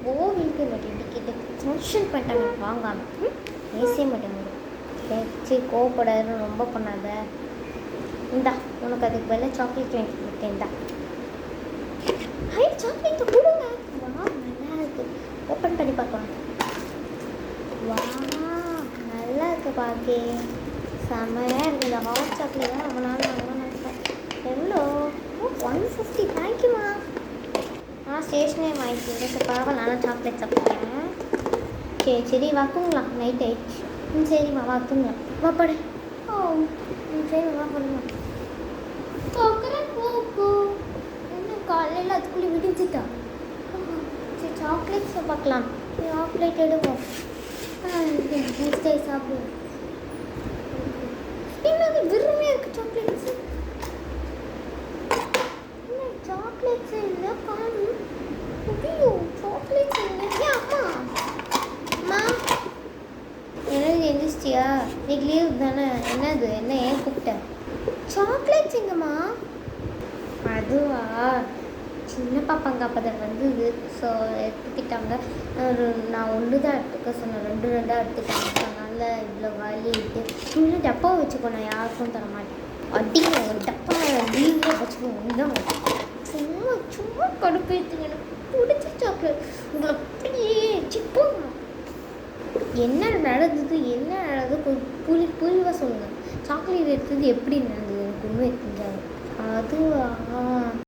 கோவிலுக்கு ரெண்டு கிட்ட ஃபங்க்ஷன் பண்ணிட்டாங்க வாங்காமல் பேசவே மாட்டேங்குது. சரி கோவப்படாது, ரொம்ப பண்ணாத. இந்தா உனக்கு அதுக்கு பதிலாக சாக்லேட் வாங்கி கொடுத்தேன். இந்தா சாக்லேட்டை கொடுங்க. வா நல்லா இருக்கு, ஓப்பன் பண்ணி பார்க்கலாம். வா நல்லா இருக்கு பாக்கே, செம்மையாக இருக்குது. இந்த ஹாட் சாக்லேட் தான் ரொம்ப நாள் வாங்கணும்னு நினைப்பேன். எவ்வளோ? 150. தேங்க்யூமா. ஸ்டேஷனே வாங்கிக்கிறேன். சரி பரவாயில்ல, நானும் சாக்லேட் சாப்பிட்றேன். சரி வா தூங்கலாம், நைட் ஆயிடுச்சு. சரிம்மா வா தூங்கலாம், வா படு. சரி வா பண்ணுமா. என்ன காலையில் அதுக்குள்ளே விடிஞ்சிட்டா? சரி சாக்லேட்ஸை பார்க்கலாம். சாக்லேட் எடுவோம். நெக்ஸ்ட் டே சாப்பிடுவோம். என்னது விரும்பியாக இருக்குது சாக்லேட்ஸு? என்ன சாக்லேட்ஸு இல்லை காணும்? ஐயோ சாக்லேட்ஸ் இல்லை. அம்மா அம்மா என்னது எழுந்திரிச்சியா? இன்னைக்கு லீவ் தானே? என்னது என்ன ஏன் கூப்பிட்ட? சாக்லேட்ஸ் எங்கம்மா? அதுவா சின்ன பாப்பாங்க அப்போ வந்தது. ஸோ எடுத்துக்கிட்டாங்க. நான் ஒன்று தான் எடுத்துக்க சொன்னேன், ரெண்டாக எடுத்துக்கிட்டாங்க. அதனால் இவ்வளோ வலி இருக்கு. இன்னும் டப்பாவை வச்சுக்கோ, நான் யாருக்கும் தர மாட்டேன். அடிங்க ஒரு டப்பா லீவில் வச்சுக்கோ. இதுதான் சும்மா சும்மா கடுப்பேற்றுங்க. எனக்கு பிடிச்ச சாக்லேட் உங்களை அப்படியே சிப்போங்க. என்ன நடந்தது புரிவாக சொல்லுங்கள். சாக்லேட் எடுத்தது எப்படி நடந்தது எனக்கு உண்மை தெரிஞ்சாங்க. அதுவா